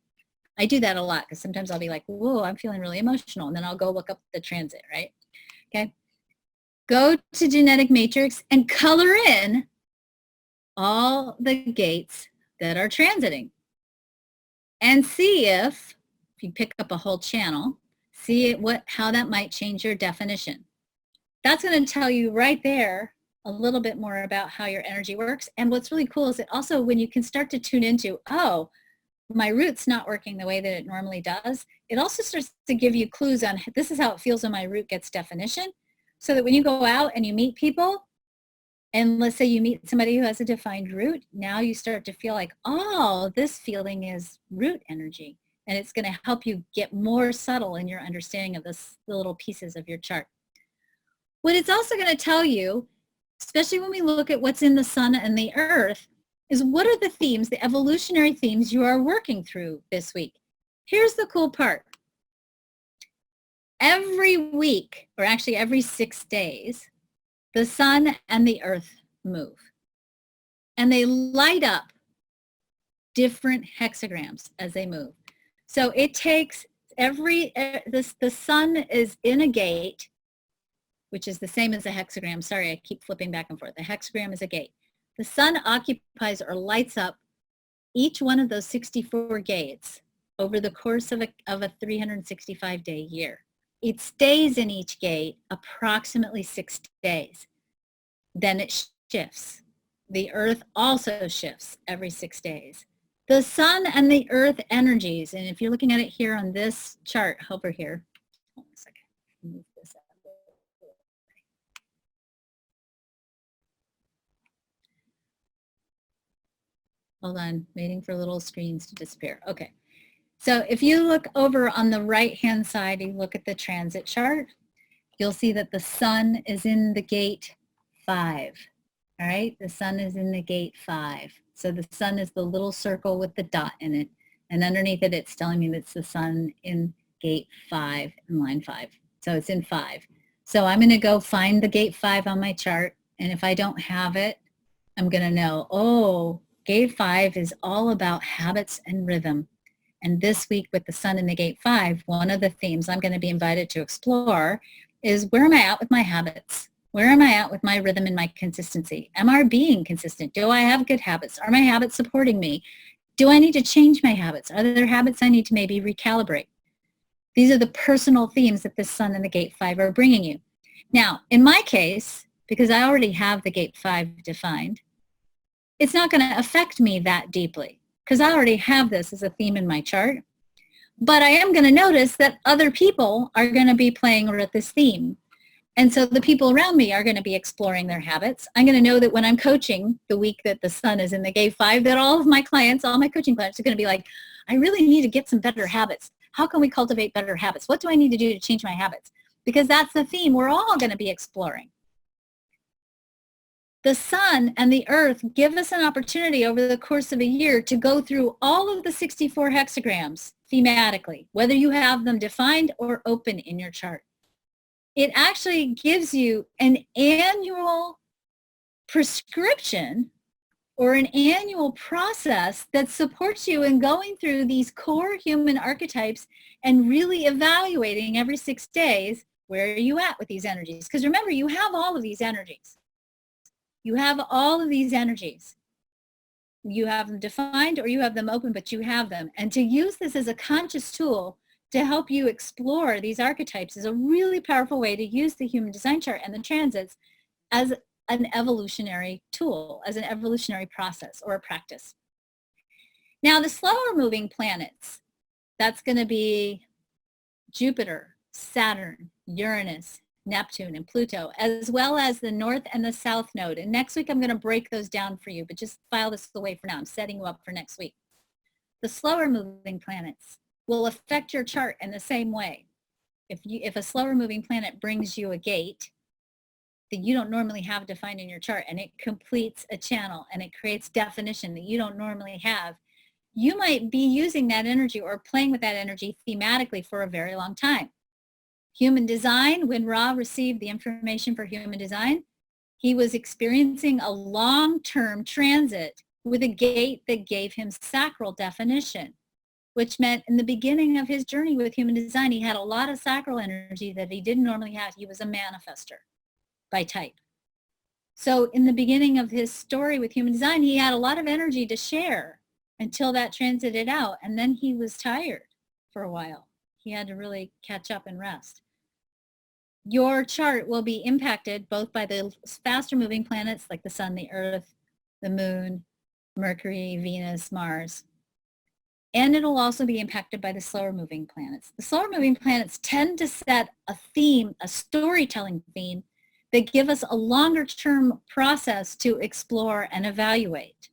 I do that a lot because sometimes I'll be like, whoa, I'm feeling really emotional, and then I'll go look up the transit, right? Okay. Go to Genetic Matrix and color in all the gates that are transiting. And see if you pick up a whole channel, see how that might change your definition. That's going to tell you right there a little bit more about how your energy works. And what's really cool is that also when you can start to tune into, oh, my root's not working the way that it normally does, it also starts to give you clues on this is how it feels when my root gets definition. So that when you go out and you meet people, and let's say you meet somebody who has a defined root, now you start to feel like, oh, this feeling is root energy. And it's going to help you get more subtle in your understanding of the little pieces of your chart. What it's also going to tell you, especially when we look at what's in the sun and the earth, is what are the themes, the evolutionary themes you are working through this week. Here's the cool part. Every week, or actually every 6 days, the sun and the earth move. And they light up different hexagrams as they move. So it takes the sun is in a gate, which is the same as a hexagram. Sorry, I keep flipping back and forth. The hexagram is a gate. The sun occupies or lights up each one of those 64 gates over the course of a 365-day year. It stays in each gate approximately 6 days. Then it shifts. The earth also shifts every 6 days. The sun and the earth energies, and if you're looking at it here on this chart over here, hold on a second, move this out. Hold on, waiting for little screens to disappear. Okay. So if you look over on the right-hand side, you look at the transit chart, you'll see that the sun is in the gate 5. All right, the sun is in the gate 5. So the sun is the little circle with the dot in it. And underneath it, it's telling me that's the sun in gate 5 in line 5. So it's in 5. So I'm going to go find the gate 5 on my chart. And if I don't have it, I'm going to know, oh, gate 5 is all about habits and rhythm. And this week with the sun in the gate 5, one of the themes I'm going to be invited to explore is where am I at with my habits? Where am I at with my rhythm and my consistency? Am I being consistent? Do I have good habits? Are my habits supporting me? Do I need to change my habits? Are there habits I need to maybe recalibrate? These are the personal themes that the sun and the gate 5 are bringing you. Now, in my case, because I already have the gate 5 defined, it's not going to affect me that deeply because I already have this as a theme in my chart. But I am going to notice that other people are going to be playing with this theme. And so the people around me are going to be exploring their habits. I'm going to know that when I'm coaching the week that the sun is in the gate 5, that all of my clients, all my coaching clients are going to be like, I really need to get some better habits. How can we cultivate better habits? What do I need to do to change my habits? Because that's the theme we're all going to be exploring. The sun and the earth give us an opportunity over the course of a year to go through all of the 64 hexagrams thematically, whether you have them defined or open in your chart. It actually gives you an annual prescription or an annual process that supports you in going through these core human archetypes and really evaluating every 6 days, where are you at with these energies? Because remember, you have all of these energies. You have all of these energies. You have them defined or you have them open, but you have them. And to use this as a conscious tool to help you explore these archetypes is a really powerful way to use the human design chart and the transits as an evolutionary tool, as an evolutionary process or a practice. Now, the slower moving planets, that's going to be Jupiter, Saturn, Uranus, Neptune, and Pluto, as well as the North and the South Node. And next week, I'm going to break those down for you, but just file this away for now. I'm setting you up for next week. The slower moving planets will affect your chart in the same way. If a slower moving planet brings you a gate that you don't normally have defined in your chart, and it completes a channel and it creates definition that you don't normally have, you might be using that energy or playing with that energy thematically for a very long time. Human design, when Ra received the information for human design, he was experiencing a long-term transit with a gate that gave him sacral definition, which meant in the beginning of his journey with human design, he had a lot of sacral energy that he didn't normally have. He was a manifester by type. So in the beginning of his story with human design, he had a lot of energy to share until that transited out. And then he was tired for a while. He had to really catch up and rest. Your chart will be impacted both by the faster moving planets like the sun, the earth, the moon, Mercury, Venus, Mars. And it'll also be impacted by the slower moving planets. The slower moving planets tend to set a theme, a storytelling theme, that give us a longer term process to explore and evaluate.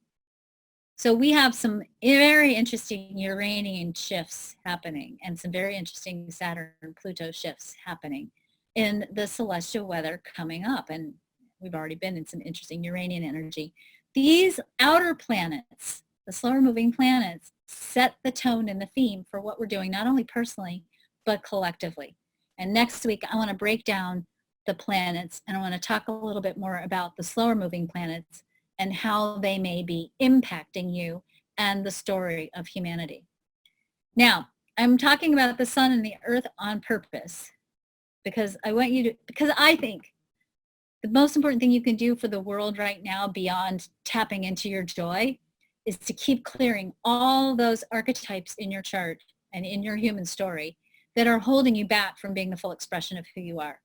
So we have some very interesting Uranian shifts happening and some very interesting Saturn-Pluto shifts happening in the celestial weather coming up. And we've already been in some interesting Uranian energy. These outer planets, the slower moving planets, set the tone and the theme for what we're doing, not only personally, but collectively. And next week, I want to break down the planets, and I want to talk a little bit more about the slower moving planets and how they may be impacting you and the story of humanity. Now, I'm talking about the sun and the earth on purpose because I think the most important thing you can do for the world right now beyond tapping into your joy is to keep clearing all those archetypes in your chart and in your human story that are holding you back from being the full expression of who you are.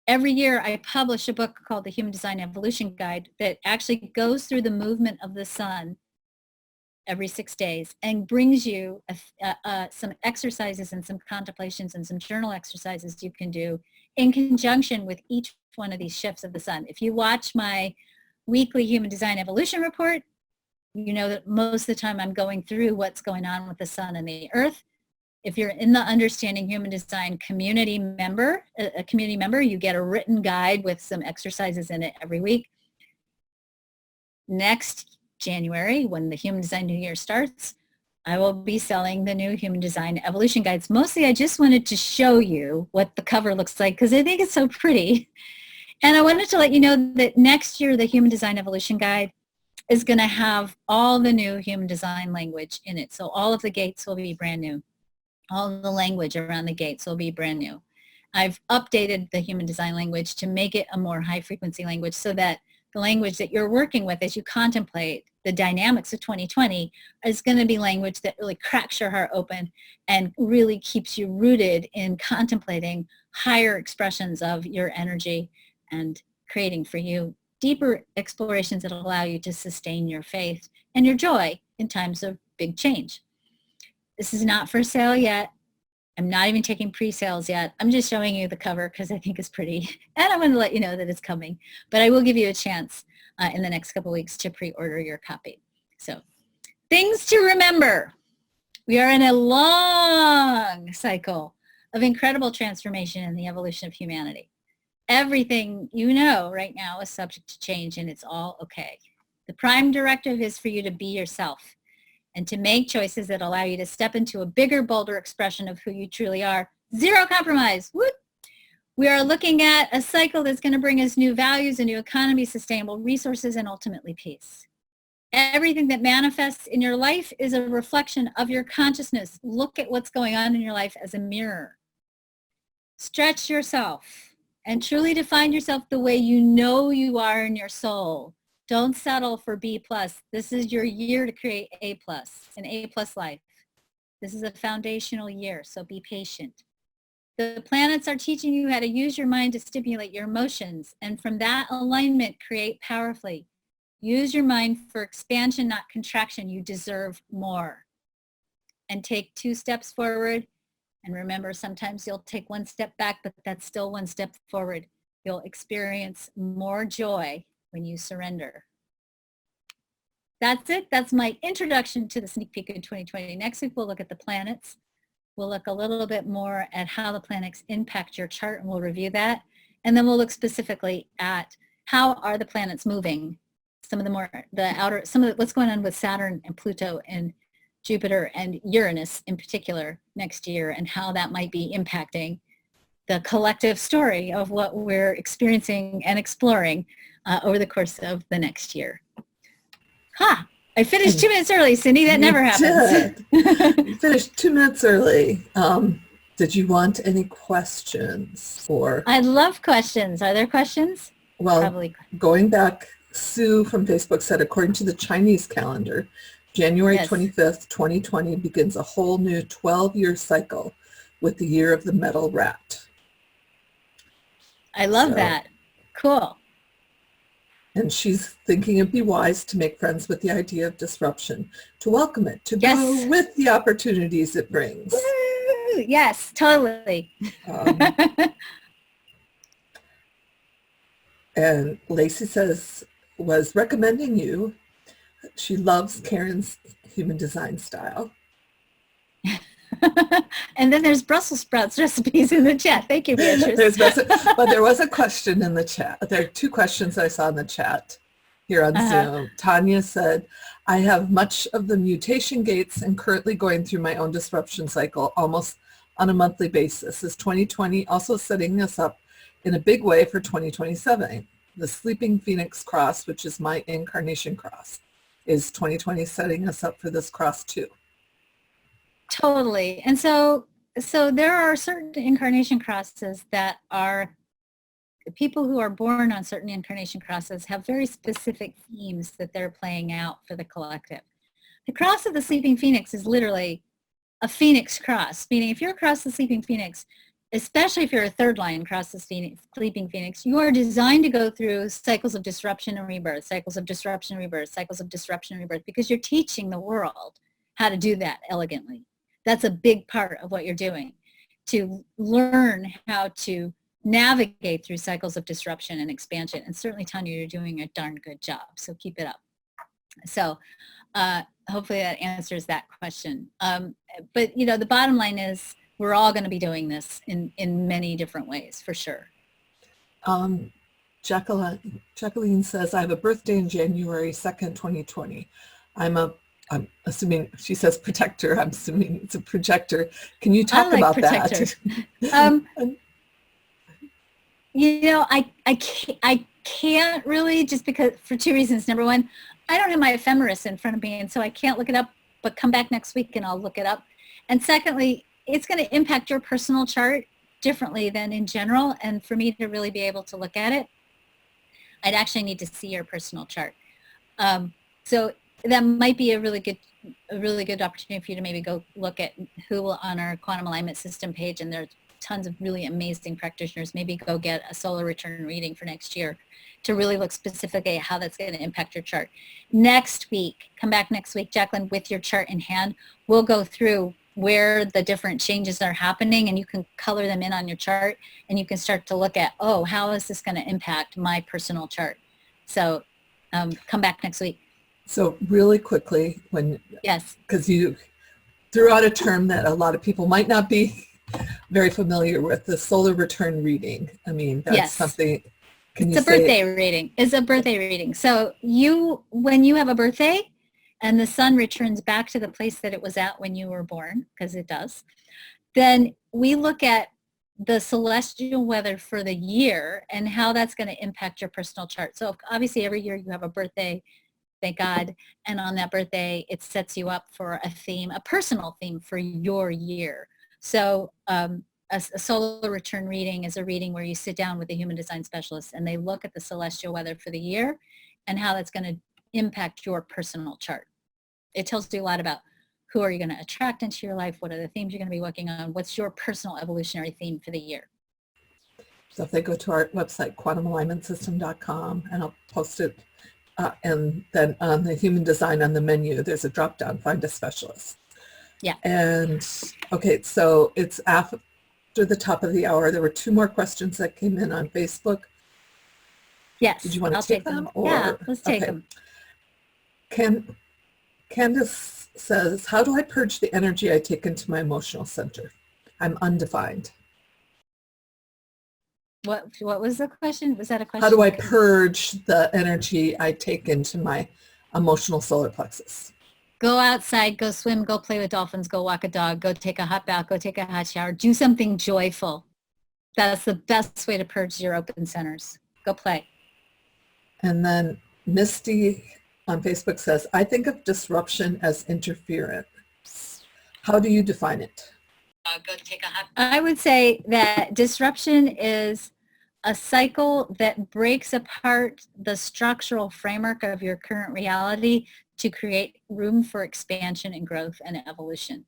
Every year I publish a book called the Human Design Evolution Guide that actually goes through the movement of the sun every 6 days and brings you some exercises and some contemplations and some journal exercises you can do in conjunction with each one of these shifts of the sun. If you watch my weekly Human Design Evolution report, you know that most of the time I'm going through what's going on with the sun and the earth. If you're in the Understanding Human Design community member, you get a written guide with some exercises in it every week. Next January, when the Human Design New Year starts, I will be selling the new Human Design Evolution Guides. Mostly I just wanted to show you what the cover looks like because I think it's so pretty. And I wanted to let you know that next year, the Human Design Evolution Guide is going to have all the new human design language in it. So all of the gates will be brand new. All the language around the gates will be brand new. I've updated the human design language to make it a more high frequency language so that the language that you're working with as you contemplate the dynamics of 2020 is going to be language that really cracks your heart open and really keeps you rooted in contemplating higher expressions of your energy and creating for you deeper explorations that allow you to sustain your faith and your joy in times of big change. This is not for sale yet. I'm not even taking pre-sales yet. I'm just showing you the cover because I think it's pretty. And I'm going to let you know that it's coming. But I will give you a chance in the next couple of weeks to pre-order your copy. So things to remember. We are in a long cycle of incredible transformation in the evolution of humanity. Everything you know right now is subject to change, and it's all okay. The prime directive is for you to be yourself and to make choices that allow you to step into a bigger, bolder expression of who you truly are. Zero compromise. Whoop. We are looking at a cycle that's going to bring us new values, a new economy, sustainable resources, and ultimately peace. Everything that manifests in your life is a reflection of your consciousness. Look at what's going on in your life as a mirror. Stretch yourself and truly define yourself the way you know you are in your soul. Don't settle for B+. This is your year to create A+, an A+ life. This is a foundational year, so be patient. The planets are teaching you how to use your mind to stimulate your emotions, and from that alignment, create powerfully. Use your mind for expansion, not contraction. You deserve more. And take 2 steps forward. And remember, sometimes you'll take 1 step back, but that's still 1 step forward. You'll experience more joy when you surrender. That's it. That's my introduction to the sneak peek in 2020. Next week, we'll look at the planets. We'll look a little bit more at how the planets impact your chart, and we'll review that. And then we'll look specifically at how are the planets moving. Some of what's going on with Saturn and Pluto and Jupiter and Uranus in particular next year, and how that might be impacting the collective story of what we're experiencing and exploring over the course of the next year. I finished 2 minutes early, Cindy. That never happens. You finished 2 minutes early. Did you want any questions? I'd love questions. Are there questions? Well, probably. Going back, Sue from Facebook said, according to the Chinese calendar, January 25th, 2020 begins a whole new 12-year cycle with the year of the metal rat. I love that. Cool. And she's thinking it'd be wise to make friends with the idea of disruption, to welcome it, to go with the opportunities it brings. Woo! Yes, totally. And Lacey says, was recommending you. She loves Karen's human design style. And then there's Brussels sprouts recipes in the chat. Thank you, Beatrice. But there was a question in the chat. There are 2 questions I saw in the chat here on Zoom. Tanya said, I have much of the mutation gates and currently going through my own disruption cycle almost on a monthly basis. Is 2020 also setting us up in a big way for 2027? The Sleeping Phoenix cross, which is my incarnation cross. Is 2020 setting us up for this cross too? Totally. And so there are certain incarnation crosses that are, people who are born on certain incarnation crosses have very specific themes that they're playing out for the collective. The cross of the Sleeping Phoenix is literally a phoenix cross, meaning if you're across the Sleeping Phoenix, especially if you're a third line across the Sleeping Phoenix, you are designed to go through cycles of disruption and rebirth, cycles of disruption and rebirth, cycles of disruption and rebirth, because you're teaching the world how to do that elegantly. That's a big part of what you're doing, to learn how to navigate through cycles of disruption and expansion. And certainly, Tanya, you're doing a darn good job. So keep it up. So hopefully that answers that question. But, you know, the bottom line is we're all going to be doing this in many different ways, for sure. Jacqueline says, I have a birthday in January 2nd, 2020. I'm assuming, she says protector. I'm assuming it's a projector. Can you talk about that? You know, I can't really, just because, for 2 reasons. Number one, I don't have my ephemeris in front of me, and so I can't look it up, but come back next week and I'll look it up. And secondly, it's going to impact your personal chart differently than in general. And for me to really be able to look at it, I'd actually need to see your personal chart. So that might be a really good opportunity for you to maybe go look at who on our quantum alignment system page, and there's tons of really amazing practitioners. Maybe go get a solar return reading for next year to really look specifically at how that's going to impact your chart. Next week, come back next week, Jacqueline, with your chart in hand. We'll go through where the different changes are happening, and you can color them in on your chart, and you can start to look at, oh, how is this going to impact my personal chart? So come back next week. So really quickly, Yes, because you threw out a term that a lot of people might not be very familiar with, the solar return reading. I mean, that's yes. something. It's a birthday reading. It's a birthday reading. So when you have a birthday and the sun returns back to the place that it was at when you were born, because it does, then we look at the celestial weather for the year and how that's going to impact your personal chart. So obviously every year you have a birthday, thank God, and on that birthday it sets you up for a theme, a personal theme for your year. So a solar return reading is a reading where you sit down with a human design specialist and they look at the celestial weather for the year and how that's going to impact your personal chart. It tells you a lot about who are you going to attract into your life, what are the themes you're going to be working on, what's your personal evolutionary theme for the year. So if they go to our website, quantumalignmentsystem.com, and I'll post it, and then on the human design on the menu, there's a drop down, find a specialist. Yeah. And okay, so it's after the top of the hour. There were 2 more questions that came in on Facebook. Yes. Did you want to take them? Or, yeah, let's take them. Candace says, how do I purge the energy I take into my emotional center? I'm undefined. What was the question? Was that a question? How do I purge the energy I take into my emotional solar plexus? Go outside, go swim, go play with dolphins, go walk a dog, go take a hot bath, go take a hot shower, do something joyful. That's the best way to purge your open centers. Go play. And then Misty on Facebook says, I think of disruption as interference. How do you define it? Go take a hot bath. I would say that disruption is a cycle that breaks apart the structural framework of your current reality to create room for expansion and growth and evolution.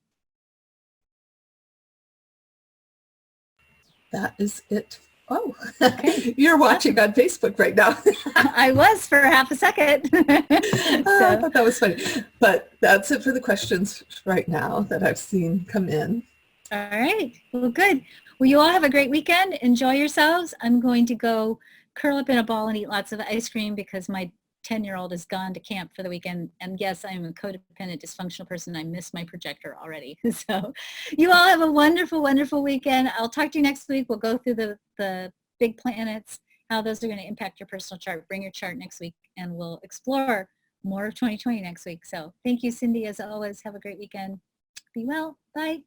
That is it. Oh, okay. You're watching on Facebook right now. I was for half a second. I thought that was funny. But that's it for the questions right now that I've seen come in. All right. Well, good. Well, you all have a great weekend. Enjoy yourselves. I'm going to go curl up in a ball and eat lots of ice cream because my 10-year-old has gone to camp for the weekend. And yes, I'm a codependent, dysfunctional person. I miss my projector already. So you all have a wonderful, wonderful weekend. I'll talk to you next week. We'll go through the big planets, how those are going to impact your personal chart. Bring your chart next week and we'll explore more of 2020 next week. So thank you, Cindy, as always. Have a great weekend. Be well. Bye.